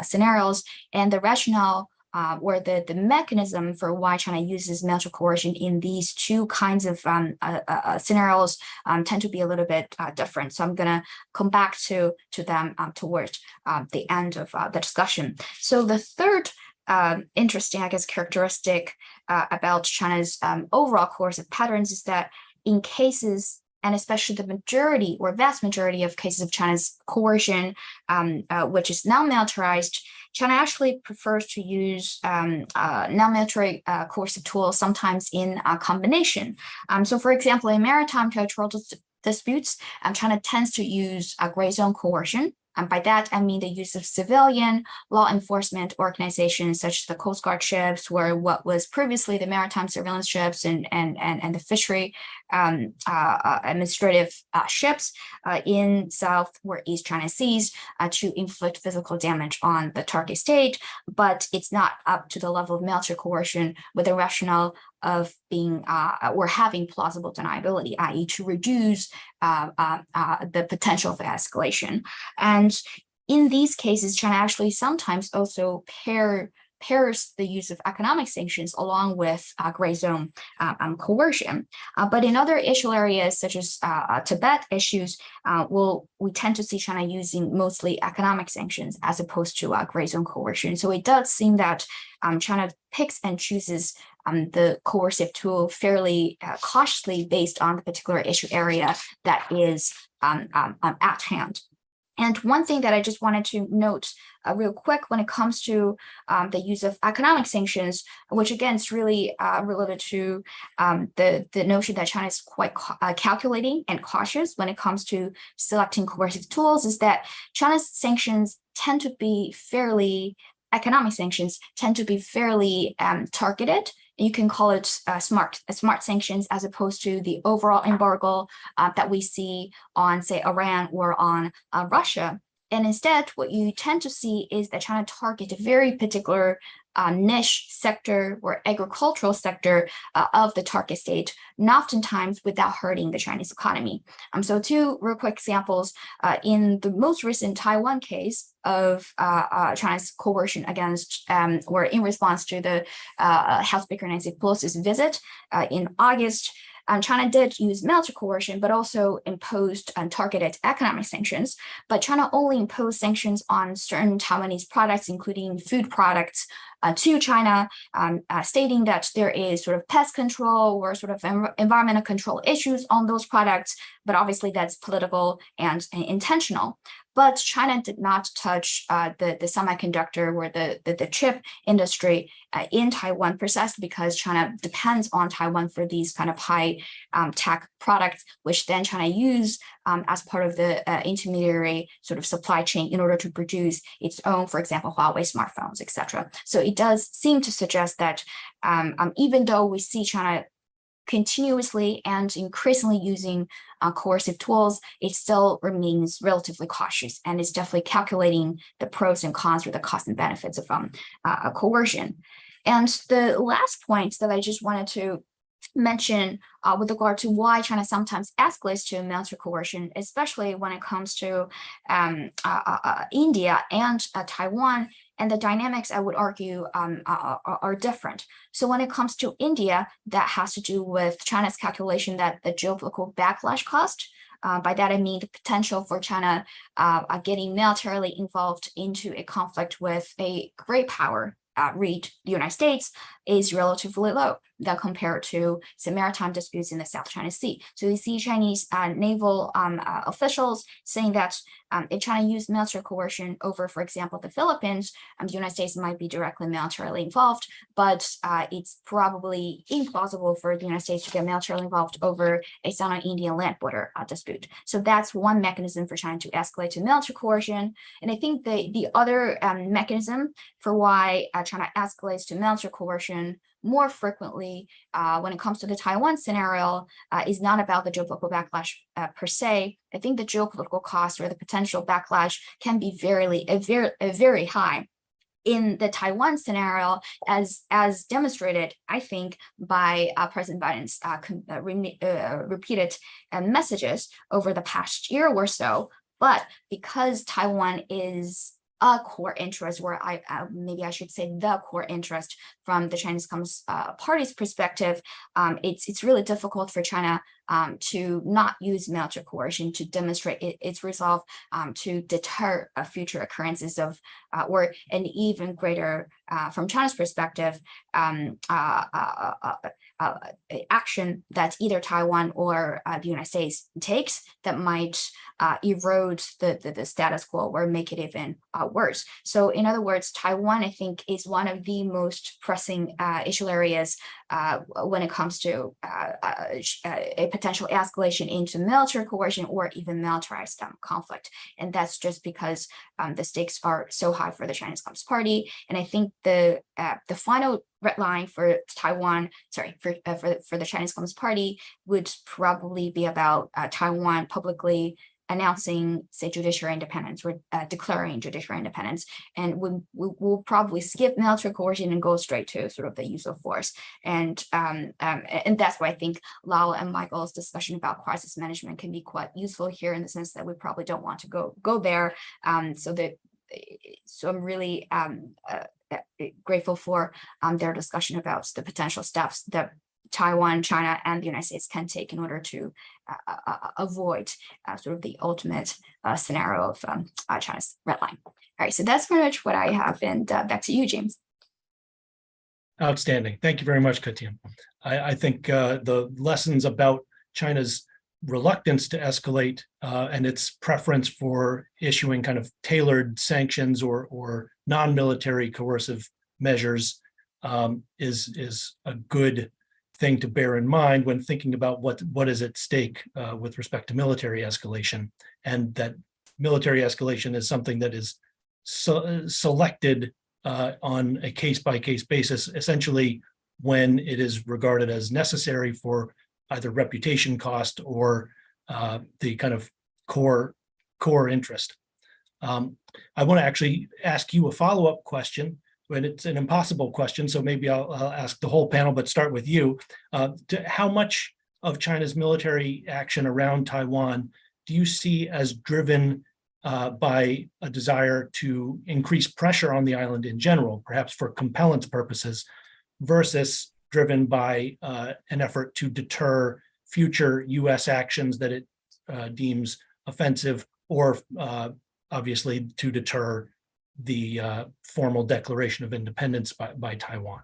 scenarios, and the rationale or the mechanism for why China uses military coercion in these two kinds of scenarios tend to be a little bit different. So I'm going to come back to them towards the end of the discussion. So the third interesting, I guess, characteristic about China's overall coercive patterns is that in cases, and especially the majority or vast majority of cases of China's coercion, which is non-militarized, China actually prefers to use non-military coercive tools, sometimes in combination. So for example, in maritime territorial disputes, China tends to use gray zone coercion. And by that, I mean the use of civilian law enforcement organizations such as the Coast Guard ships, or what was previously the maritime surveillance ships and the fishery administrative ships in South or East China Seas to inflict physical damage on the target state. But it's not up to the level of military coercion with the rationale of being or having plausible deniability, i.e. to reduce the potential for escalation. And in these cases, China actually sometimes also pairs the use of economic sanctions along with gray zone coercion. But in other issue areas, such as Tibet issues, we tend to see China using mostly economic sanctions as opposed to gray zone coercion. So it does seem that China picks and chooses the coercive tool fairly cautiously based on the particular issue area that is at hand. And one thing that I just wanted to note real quick when it comes to the use of economic sanctions, which again is really related to the notion that China is quite calculating and cautious when it comes to selecting coercive tools, is that China's sanctions tend to be fairly, economic sanctions tend to be fairly targeted. You can call it smart sanctions, as opposed to the overall embargo that we see on, say, Iran or on Russia. And instead, what you tend to see is that China targets very particular niche sector or agricultural sector of the target state, and oftentimes without hurting the Chinese economy. So two real quick examples. In the most recent Taiwan case of China's coercion against or in response to the House Speaker Nancy Pelosi's visit in August, China did use military coercion, but also imposed targeted economic sanctions. But China only imposed sanctions on certain Taiwanese products, including food products, to China, stating that there is sort of pest control or sort of environmental control issues on those products. But obviously that's political and intentional. But China did not touch the semiconductor or the chip industry in Taiwan, precisely because China depends on Taiwan for these kind of high tech products, which then China use as part of the intermediary sort of supply chain in order to produce its own, for example, Huawei smartphones, etc. So it does seem to suggest that even though we see China continuously and increasingly using coercive tools, it still remains relatively cautious and is definitely calculating the pros and cons or the costs and benefits of coercion. And the last point that I just wanted to mention with regard to why China sometimes escalates to military coercion, especially when it comes to India and Taiwan, and the dynamics, I would argue, are different. So when it comes to India, that has to do with China's calculation that the geopolitical backlash cost, by that I mean the potential for China getting militarily involved into a conflict with a great power, read the United States, is relatively low than compared to some maritime disputes in the South China Sea. So you see Chinese naval officials saying that if China used military coercion over, for example, the Philippines, the United States might be directly militarily involved, but it's probably implausible for the United States to get militarily involved over a Sino-Indian land border dispute. So that's one mechanism for China to escalate to military coercion. And I think the other mechanism for why China escalates to military coercion more frequently when it comes to the Taiwan scenario is not about the geopolitical backlash per se. I think the geopolitical cost or the potential backlash can be very high. In the Taiwan scenario, as demonstrated, I think, by President Biden's repeated messages over the past year or so. But because Taiwan is a core interest, or maybe I should say the core interest from the Chinese Communist Party's perspective, it's really difficult for China to not use military coercion to demonstrate its resolve to deter future occurrences of or an even greater, from China's perspective, action that either Taiwan or the United States takes that might erode the status quo or make it even worse. So in other words, Taiwan, I think, is one of the most pressing issue areas when it comes to a potential escalation into military coercion or even militarized conflict. And that's just because the stakes are so high for the Chinese Communist Party. And I think the final red line for Taiwan, for the Chinese Communist Party would probably be about Taiwan publicly announcing, say, judiciary independence or declaring judiciary independence, and we'll probably skip military coercion and go straight to sort of the use of force. And that's why I think Lau and Michael's discussion about crisis management can be quite useful here, in the sense that we probably don't want to go there. So I'm really grateful for their discussion about the potential steps that Taiwan, China, and the United States can take in order to avoid sort of the ultimate scenario of China's red line. All right, so that's pretty much what I have, and back to you, James. Outstanding. Thank you very much, Katian. I think the lessons about China's reluctance to escalate and its preference for issuing kind of tailored sanctions or non-military coercive measures is a good thing to bear in mind when thinking about what is at stake with respect to military escalation, and that military escalation is something that is selected on a case-by-case basis, essentially when it is regarded as necessary for either reputation cost or the kind of core interest. I want to actually ask you a follow-up question, and it's an impossible question, so maybe I'll ask the whole panel, but start with you. How much of China's military action around Taiwan do you see as driven by a desire to increase pressure on the island in general, perhaps for compellence purposes, versus driven by an effort to deter future U.S. actions that it deems offensive, or obviously to deter the formal declaration of independence by Taiwan?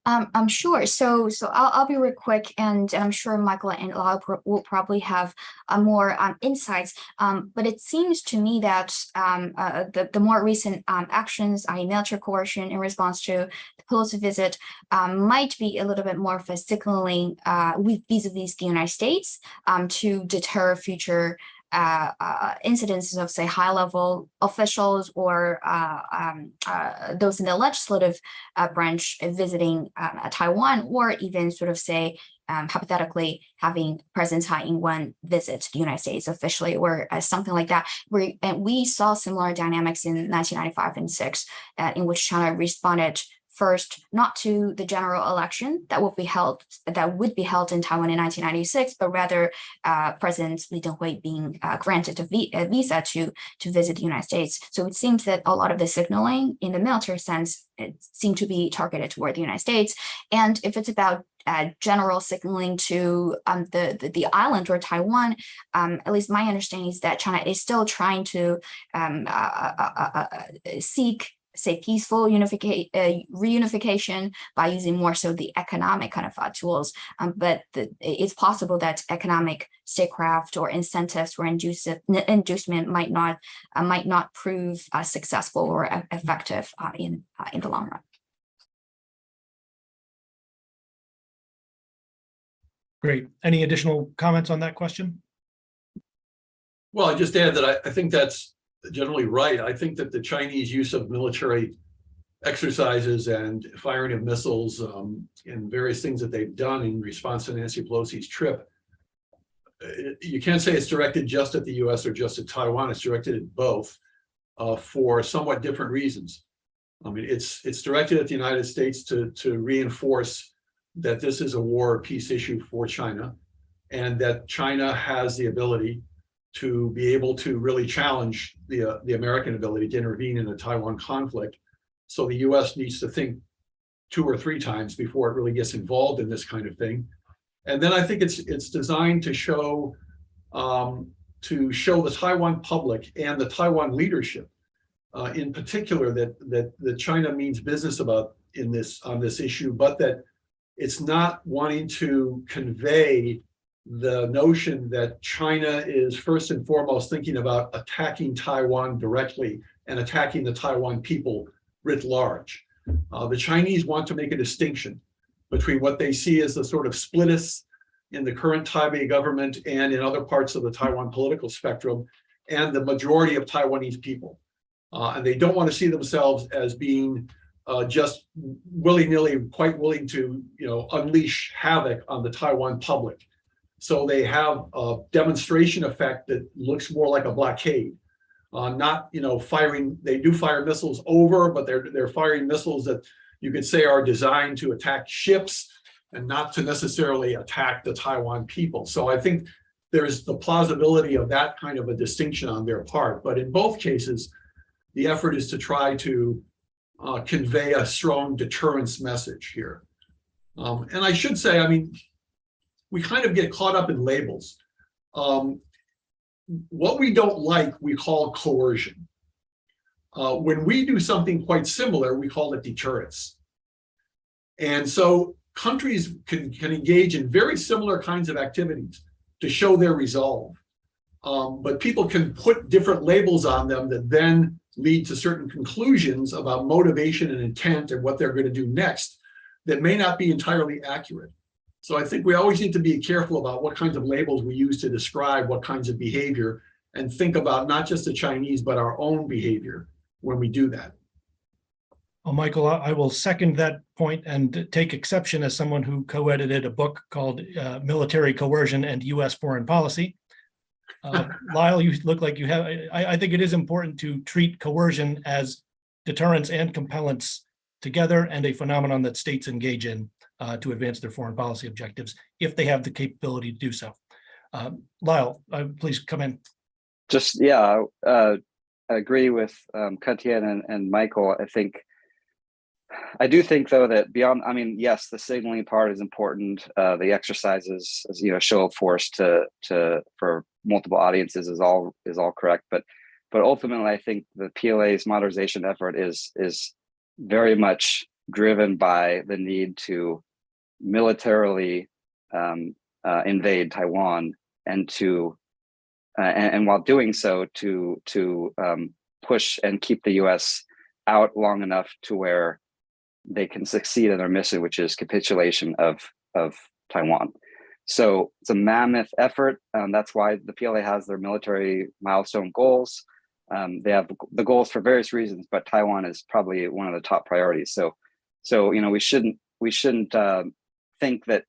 I'm sure. So I'll be real quick, and I'm sure Michael and Lau will probably have more insights. But it seems to me that the more recent actions, i.e. military coercion in response to the Pelosi visit, might be a little bit more of a signaling vis-a-vis the United States to deter future incidences of, say, high-level officials or those in the legislative branch visiting Taiwan, or even sort of, say, hypothetically having President Tsai Ing-wen visit the United States officially, or something like that. And we saw similar dynamics in 1995 and 6, in which China responded first, not to the general election that would be held in Taiwan in 1996, but rather President Lee Teng-hui being granted a visa to visit the United States. So it seems that a lot of the signaling in the military sense seemed to be targeted toward the United States. And if it's about general signaling to the island or Taiwan, at least my understanding is that China is still trying to seek, say, peaceful reunification by using more so the economic kind of tools. But it's possible that economic statecraft or incentives or inducement might not prove successful or effective in the long run. Great. Any additional comments on that question? Well, I just add that I think that's generally right. I think that the Chinese use of military exercises and firing of missiles and various things that they've done in response to Nancy Pelosi's trip, you can't say it's directed just at the US or just at Taiwan. It's directed at both for somewhat different reasons. I mean, it's directed at the United States to reinforce that this is a war or peace issue for China, and that China has the ability to be able to really challenge the American ability to intervene in a Taiwan conflict. So the US needs to think 2 or 3 times before it really gets involved in this kind of thing. And then I think it's designed to show the Taiwan public and the Taiwan leadership in particular that China means business on this issue, but that it's not wanting to convey the notion that China is first and foremost thinking about attacking Taiwan directly and attacking the Taiwan people writ large. The Chinese want to make a distinction between what they see as the sort of splittists in the current Taipei government and in other parts of the Taiwan political spectrum, and the majority of Taiwanese people. And they don't want to see themselves as being just willy-nilly quite willing to unleash havoc on the Taiwan public. So they have a demonstration effect that looks more like a blockade. Not firing, they do fire missiles over, but they're firing missiles that you could say are designed to attack ships and not to necessarily attack the Taiwan people. So I think there's the plausibility of that kind of a distinction on their part. But in both cases, the effort is to try to convey a strong deterrence message here. And I should say, I mean, we kind of get caught up in labels. What we don't like, we call coercion. When we do something quite similar, we call it deterrence. And so countries can engage in very similar kinds of activities to show their resolve. But people can put different labels on them that then lead to certain conclusions about motivation and intent and what they're going to do next that may not be entirely accurate. So I think we always need to be careful about what kinds of labels we use to describe what kinds of behavior, and think about not just the Chinese, but our own behavior when we do that. Well, Michael, I will second that point and take exception as someone who co-edited a book called Military Coercion and U.S. Foreign Policy. Lyle, you look like you have, I think it is important to treat coercion as deterrence and compellence together and a phenomenon that states engage in to advance their foreign policy objectives if they have the capability to do so. Lyle, please come in. Just, yeah, I agree with Katian and Michael. I do think, though, that beyond, I mean, yes, the signaling part is important. The exercises, show of force for multiple audiences is all correct. But ultimately, I think the PLA's modernization effort is very much driven by the need to militarily invade Taiwan and and while doing so to push and keep the U.S. out long enough to where they can succeed in their mission, which is capitulation of Taiwan. So it's a mammoth effort. That's why the PLA has their military milestone goals. They have the goals for various reasons, but Taiwan is probably one of the top priorities. So we shouldn't think that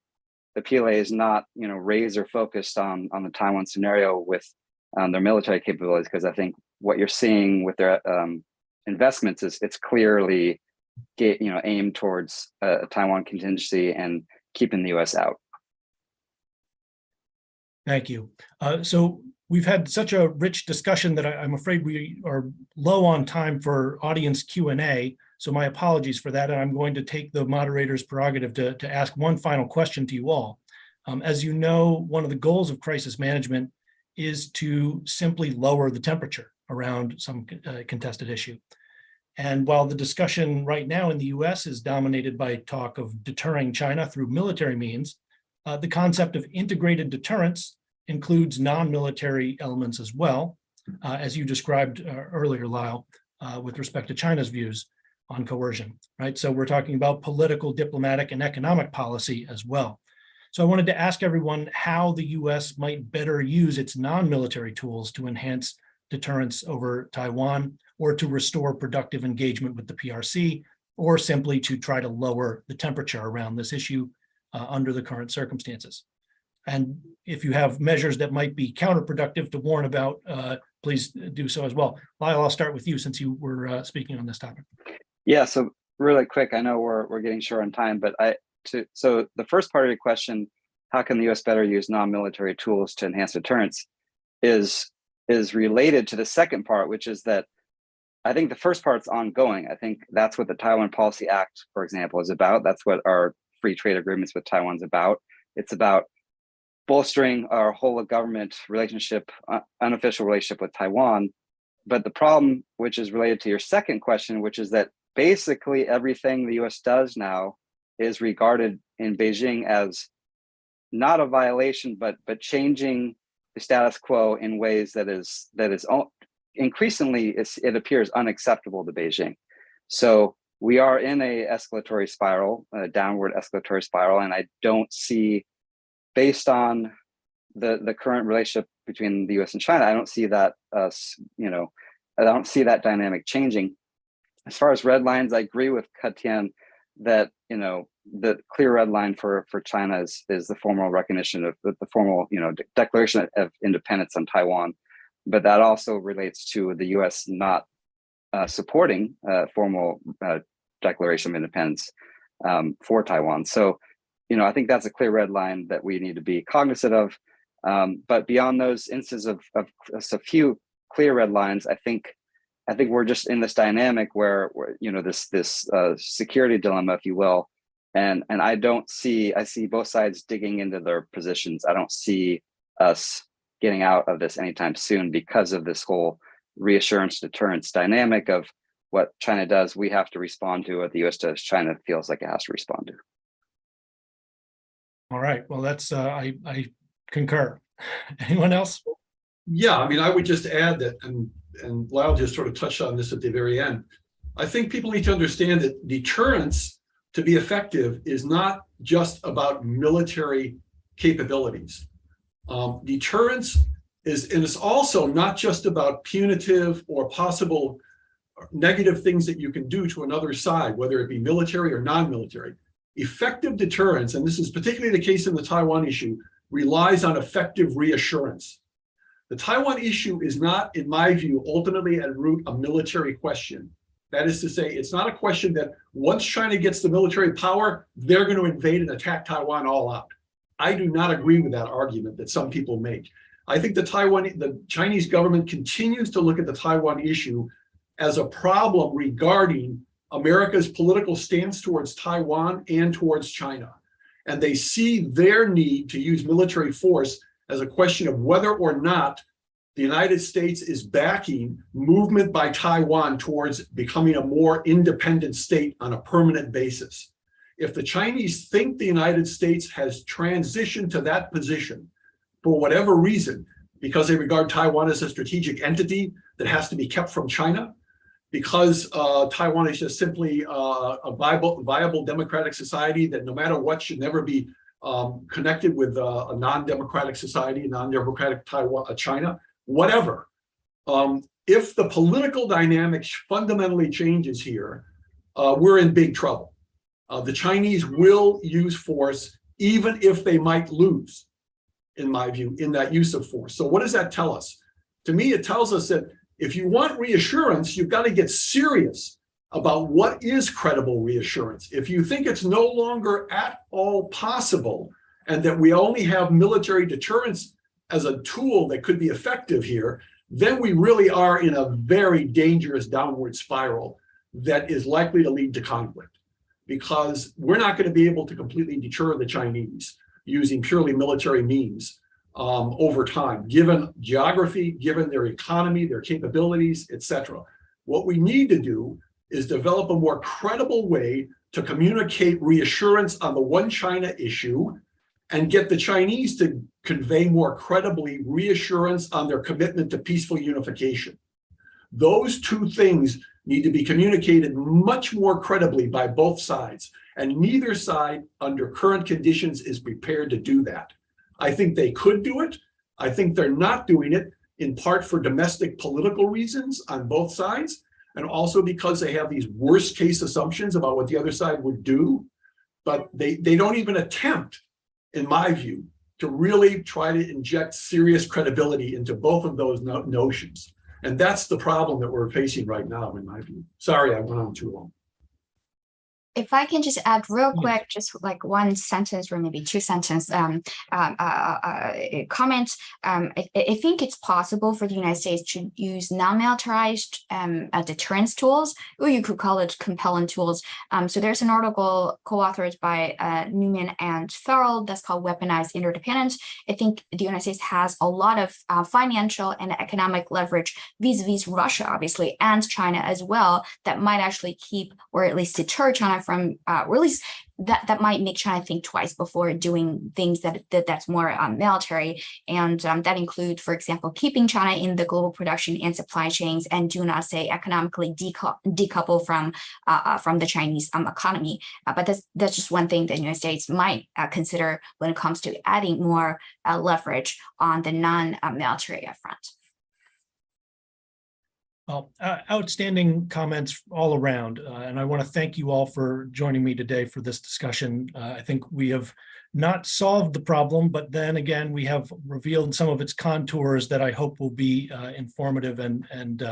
the PLA is not razor focused on the Taiwan scenario with their military capabilities, because I think what you're seeing with their investments is it's clearly aimed towards a Taiwan contingency and keeping the U.S. out. Thank you. So we've had such a rich discussion that I'm afraid we are low on time for audience Q&A. So my apologies for that. And I'm going to take the moderator's prerogative to ask one final question to you all. As you know, one of the goals of crisis management is to simply lower the temperature around some contested issue. And while the discussion right now in the US is dominated by talk of deterring China through military means, the concept of integrated deterrence includes non-military elements as well, as you described earlier, Lyle, with respect to China's views on coercion, right? So we're talking about political, diplomatic, and economic policy as well. So I wanted to ask everyone how the US might better use its non-military tools to enhance deterrence over Taiwan, or to restore productive engagement with the PRC, or simply to try to lower the temperature around this issue under the current circumstances. And if you have measures that might be counterproductive to warn about, please do so as well. Lyle, I'll start with you since you were speaking on this topic. Yeah, so really quick, I know we're getting short on time, but so the first part of your question, how can the US better use non-military tools to enhance deterrence, is related to the second part, which is that I think the first part's ongoing. I think that's what the Taiwan Policy Act, for example, is about. That's what our free trade agreements with Taiwan's about. It's about bolstering our whole of government relationship, unofficial relationship with Taiwan. But the problem, which is related to your second question, which is that basically everything the US does now is regarded in Beijing as not a violation, but changing the status quo in ways that is increasingly it appears unacceptable to Beijing. So we are in a escalatory spiral, a downward escalatory spiral, and I don't see, based on the current relationship between the US and China, I don't see that I don't see that dynamic changing. As far as red lines, I agree with Katian that the clear red line for China is the formal recognition of the formal declaration of independence on Taiwan, but that also relates to the US not supporting formal declaration of independence for Taiwan. So I think that's a clear red line that we need to be cognizant of. But beyond those instances of a few clear red lines, I think we're just in this dynamic where this security dilemma, if you will, and I see both sides digging into their positions. I don't see us getting out of this anytime soon because of this whole reassurance deterrence dynamic of what China does, we have to respond to. What the US does, China feels like it has to respond to. All right. Well, that's I concur. Anyone else? Yeah, I mean, I would just add that, and Lyle just sort of touched on this at the very end. I think people need to understand that deterrence, to be effective, is not just about military capabilities. Deterrence is, and it's also not just about punitive or possible negative things that you can do to another side, whether it be military or non-military. Effective deterrence, and this is particularly the case in the Taiwan issue, relies on effective reassurance. The Taiwan issue is not, in my view, ultimately at root a military question. That is to say, it's not a question that once China gets the military power, they're going to invade and attack Taiwan all out. I do not agree with that argument that some people make. I think the Chinese government continues to look at the Taiwan issue as a problem regarding America's political stance towards Taiwan and towards China. And they see their need to use military force as a question of whether or not the United States is backing movement by Taiwan towards becoming a more independent state on a permanent basis. If the Chinese think the United States has transitioned to that position for whatever reason, because they regard Taiwan as a strategic entity that has to be kept from China, because Taiwan is just simply a viable democratic society that no matter what should never be connected with a non-democratic society, non-democratic China, whatever. If the political dynamic fundamentally changes here, we're in big trouble. The Chinese will use force even if they might lose, in my view, in that use of force. So what does that tell us? To me, it tells us that if you want reassurance, you've got to get serious about what is credible reassurance. If you think it's no longer at all possible and that we only have military deterrence as a tool that could be effective here, then we really are in a very dangerous downward spiral that is likely to lead to conflict, because we're not going to be able to completely deter the Chinese using purely military means over time, given geography, given their economy, their capabilities, etc. What we need to do is develop a more credible way to communicate reassurance on the one China issue and get the Chinese to convey more credibly reassurance on their commitment to peaceful unification. Those two things need to be communicated much more credibly by both sides, and neither side under current conditions is prepared to do that. I think they could do it. I think they're not doing it, in part for domestic political reasons on both sides, and also because they have these worst case assumptions about what the other side would do. But they don't even attempt, in my view, to really try to inject serious credibility into both of those notions. And that's the problem that we're facing right now, in my view. Sorry, I went on too long. If I can just add real quick, just like one sentence or maybe two sentence comment. I think it's possible for the United States to use non-militarized deterrence tools, or you could call it compelling tools. So there's an article co-authored by Newman and Farrell that's called Weaponized Interdependence. I think the United States has a lot of financial and economic leverage vis-a-vis Russia, obviously, and China as well, that might actually keep or at least deter China from, or at least that might make China think twice before doing things that's more military. And that include, for example, keeping China in the global production and supply chains, and do not say economically decouple from the Chinese economy. But that's just one thing that the United States might consider when it comes to adding more leverage on the non-military front. Well, outstanding comments all around. And I want to thank you all for joining me today for this discussion. I think we have not solved the problem, but then again, we have revealed some of its contours that I hope will be informative and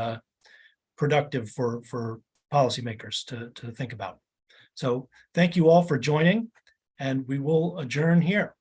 productive for policymakers to think about. So thank you all for joining, and we will adjourn here.